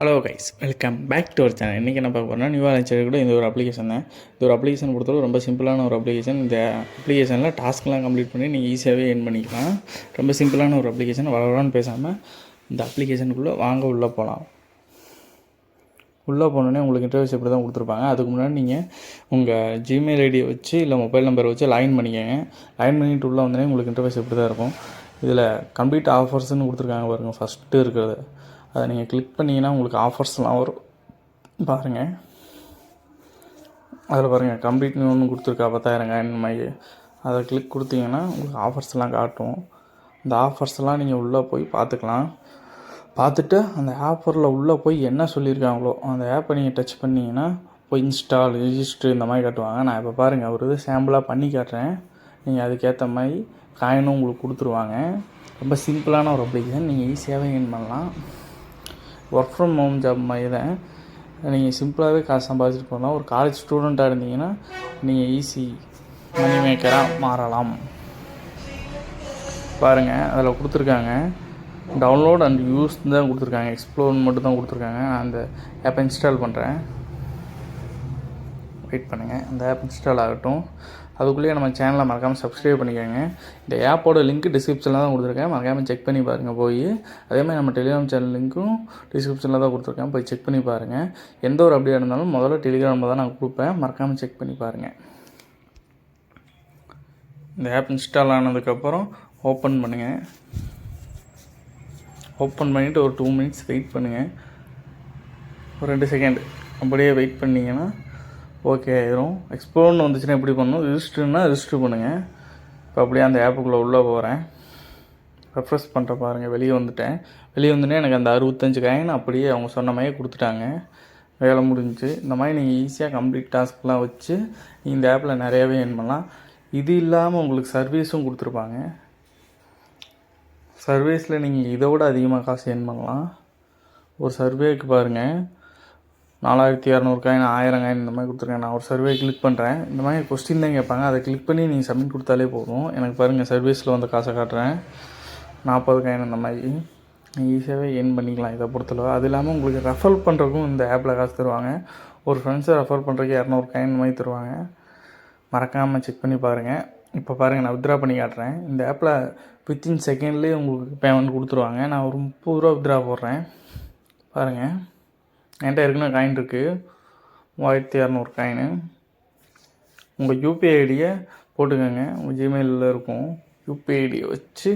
Hello guys, welcome back to our channel. இன்றைக்கி என்ன பார்க்க போகிறோம்னா, நியூவாக லான்ச் கூட இந்த ஒரு அப்ளிகேஷன் தான். இந்த ஒரு அப்ளிகேஷன் பொறுத்தவரை ரொம்ப சிம்பிளான ஒரு அப்ளிகேஷன். இந்த அப்ளிகேஷனில் டாஸ்க்லாம் கம்ப்ளீட் பண்ணி நீங்கள் ஈஸியாகவே ஏர்ன் பண்ணிக்கலாம். ரொம்ப சிம்பிளான ஒரு அப்ளிகேஷன். வளரான்னு பேசாமல் இந்த அப்ளிகேஷனுக்குள்ளே வாங்க உள்ளே போகலாம். உள்ளே போனோடனே உங்களுக்கு இன்டர்வியூஸ் எப்படி தான் கொடுத்துருப்பாங்க. அதுக்கு முன்னாடி நீங்கள் உங்கள் ஜிமெயில் ஐடியை வச்சு இல்லை மொபைல் நம்பரை வச்சு லாகின் பண்ணிக்கோங்க. லாகின் பண்ணிட்டு உள்ளே வந்தோடனே உங்களுக்கு இன்டர்வியூஸ் எப்படி தான் இருக்கும். இதில் கம்ப்ளீட் ஆஃபர்ஸ்ன்னு கொடுத்துருக்காங்க பாருங்கள். ஃபஸ்ட்டு இருக்கிறது அதை நீங்கள் கிளிக் பண்ணிங்கன்னா உங்களுக்கு ஆஃபர்ஸ்லாம் வரும் பாருங்கள். அதில் பாருங்கள், கம்ப்ளீட்னு ஒன்று கொடுத்துருக்கா 10,000 இந்த மாதிரி. அதை கிளிக் கொடுத்தீங்கன்னா உங்களுக்கு ஆஃபர்ஸ்லாம் காட்டும். இந்த ஆஃபர்ஸ்லாம் நீங்கள் உள்ளே போய் பார்த்துக்கலாம். பார்த்துட்டு அந்த ஆஃபரில் உள்ளே போய் என்ன சொல்லியிருக்காங்களோ அந்த ஆப்பை நீங்கள் டச் பண்ணிங்கன்னா போய் இன்ஸ்டால் ரிஜிஸ்டர் இந்த மாதிரி காட்டுவாங்க. நான் இப்போ பாருங்கள் ஒரு இது சாம்பிளாக பண்ணி காட்டுறேன். நீங்கள் அதுக்கேற்ற மாதிரி காயினும் உங்களுக்கு கொடுத்துருவாங்க. ரொம்ப சிம்பிளான ஒரு அப்ளிகேஷன். நீங்கள் ஈஸியாகவே ஏர்ன் பண்ணலாம். ஒர்க் ஃப்ரம் ஹோம் ஜாப் மாதிரி தான். நீங்கள் சிம்பிளாகவே காசு சம்பாதிச்சிட்டு போகலாம். ஒரு காலேஜ் ஸ்டூடெண்ட்டாக இருந்தீங்கன்னா நீங்கள் ஈஸி மணி மேக்கராக மாறலாம். பாருங்கள், அதில் கொடுத்துருக்காங்க டவுன்லோட் அண்ட் யூஸ் தான் கொடுத்துருக்காங்க. எக்ஸ்ப்ளோர் மட்டும் தான் கொடுத்துருக்காங்க. நான் அந்த ஆப்பை இன்ஸ்டால் பண்ணுறேன். வெயிட் பண்ணுங்கள், அந்த ஆப் இன்ஸ்டால் ஆகட்டும். அதுக்குள்ளேயே நம்ம சேனலை மறக்காமல் சப்ஸ்கிரைப் பண்ணிக்கோங்க. இந்த ஆப்போட லிங்க் டிஸ்கிரிப்ஷனில் தான் கொடுத்துருக்கேன். மறக்காமல் செக் பண்ணி பாருங்கள் போய். அதேமாதிரி நம்ம டெலிகிராம் சேனல் லிங்க்கும் டிஸ்கிரிப்ஷனில் தான் கொடுத்துருக்கேன். போய் செக் பண்ணி பாருங்கள். எந்த ஒரு அப்டேட் இருந்தாலும் முதல்ல டெலிகிராமில் தான் நான் கொடுப்பேன். மறக்காமல் செக் பண்ணி பாருங்கள். இந்த ஆப் இன்ஸ்டால் ஆனதுக்கப்புறம் ஓப்பன் பண்ணுங்கள். ஓப்பன் பண்ணிவிட்டு ஒரு 2 மினிட்ஸ் வெயிட் பண்ணுங்கள். ஒரு 2 செகண்ட் அப்படியே வெயிட் பண்ணிங்கன்னா ஓகே ஆயிரும். எக்ஸ்ப்ளோர்னு வந்துச்சுன்னா எப்படி பண்ணணும், ரிஜிஸ்டர்னா ரிஜிஸ்டர் பண்ணுங்கள். இப்போ அப்படியே அந்த ஆப்புக்குள்ளே உள்ளே போகிறேன். ரெஃப்ரெஷ் பண்ணுற பாருங்கள். வெளியே வந்துட்டேன். வெளியே வந்துட்டே எனக்கு அந்த 65 காயின் அப்படியே அவங்க சொன்ன மாதிரியே கொடுத்துட்டாங்க. வேலை முடிஞ்சிச்சு. இந்த மாதிரி நீங்கள் ஈஸியாக கம்ப்ளீட் டாஸ்க்லாம் வச்சு இந்த ஆப்பில் நிறையாவே ஏர்ன் பண்ணலாம். இது இல்லாமல் உங்களுக்கு சர்வீஸும் கொடுத்துருப்பாங்க. சர்வீஸில் நீங்கள் இதை விட அதிகமாக காசு ஏர்ன் பண்ணலாம். ஒரு சர்வேக்கு பாருங்கள் 4200 காயின் 1000 காயின் இந்த மாதிரி கொடுத்துருக்கேன். நான் ஒரு சர்வே கிளிக் பண்ணுறேன். இந்த மாதிரி கொஸ்டின் தான் கேட்பாங்க. அதை கிளிக் பண்ணி நீங்கள் சப்மிட் கொடுத்தாலே போதும். எனக்கு பாருங்கள் சர்வீஸில் வந்து காசை காட்டுறேன் 40 காயின் இந்த மாதிரி. நீங்கள் ஈஸியாகவே ஏர்ன் பண்ணிக்கலாம் இதை பொறுத்தளவு. அது இல்லாமல் உங்களுக்கு ரெஃபர் பண்ணுறதுக்கும் இந்த ஆப்பில் காசு தருவாங்க. ஒரு ஃப்ரெண்ட்ஸை ரெஃபர் பண்ணுறதுக்கு 200 காயின் இந்த மாதிரி தருவாங்க. மறக்காமல் செக் பண்ணி பாருங்கள். இப்போ பாருங்கள், நான் வித்ட்ரா பண்ணி காட்டுறேன். இந்த ஆப்பில் வித்தின் செகண்ட்லேயே உங்களுக்கு பேமெண்ட் கொடுத்துருவாங்க. நான் ஒரு 30 ரூபா வித்ட்ரா போடுறேன். பாருங்கள், என்கிட்ட இருக்குன்னு காயின் இருக்குது 3200 காயினு. உங்கள் யூபிஐ ஐடியை போட்டுக்கோங்க. உங்கள் ஜிமெயிலில் இருக்கும் யூபிஐ ஐடியை வச்சு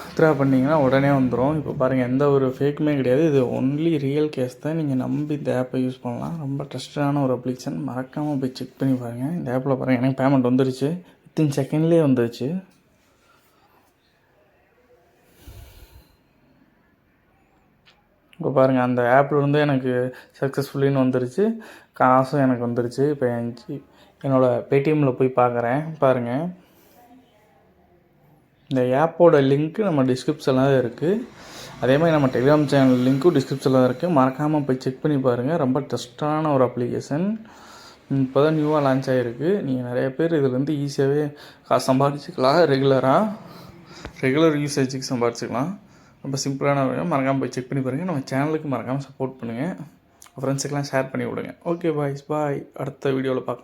வித்ட்ரா பண்ணிங்கன்னா உடனே வந்துடும். இப்போ பாருங்கள், எந்த ஒரு ஃபேக்குமே கிடையாது. இது ஒன்லி ரியல் கேஸ் தான். நீங்கள் நம்பி இந்த ஆப்பை யூஸ் பண்ணலாம். ரொம்ப ட்ரஸ்டான ஒரு அப்ளிகேஷன். மறக்காமல் போய் செக் பண்ணி பாருங்கள். இந்த ஆப்பில் பாருங்கள், எனக்கு பேமெண்ட் வந்துருச்சு. வித்தின் செகண்ட்லேயே வந்துருச்சு. இப்போ பாருங்கள், அந்த ஆப்லேருந்து எனக்கு சக்ஸஸ்ஃபுல்லின்னு வந்துருச்சு. காசும் எனக்கு வந்துருச்சு. இப்போ என்னோடய பேடிஎம்மில் போய் பார்க்குறேன். பாருங்கள், இந்த ஆப்போட லிங்க்கு நம்ம டிஸ்கிரிப்ஷனில் தான் இருக்குது. அதே மாதிரி நம்ம டெலிகிராம் சேனல் லிங்க்கும் டிஸ்கிரிப்ஷனில் தான் இருக்குது. மறக்காமல் போய் செக் பண்ணி பாருங்கள். ரொம்ப ட்ரஸ்டான ஒரு அப்ளிகேஷன். இப்போ தான் நியூவாக லான்ச் ஆகிருக்கு. நீங்கள் நிறைய பேர் இதுலேருந்து ஈஸியாகவே காசு சம்பாதிச்சிக்கலாம். ரெகுலர் யூசேஜுக்கு சம்பாதிச்சிக்கலாம். ரொம்ப சிம்பிளான வகையில் மறக்காமல் போய் செக் பண்ணி பாருங்கள். நம்ம சேனலுக்கு மறக்காமல் சப்போர்ட் பண்ணுங்கள். ஃப்ரெண்ட்ஸுக்கெல்லாம் ஷேர் பண்ணி விடுங்க. ஓகே பாய்ஸ், பாய். அடுத்த வீடியோவில் பார்க்கலாம்.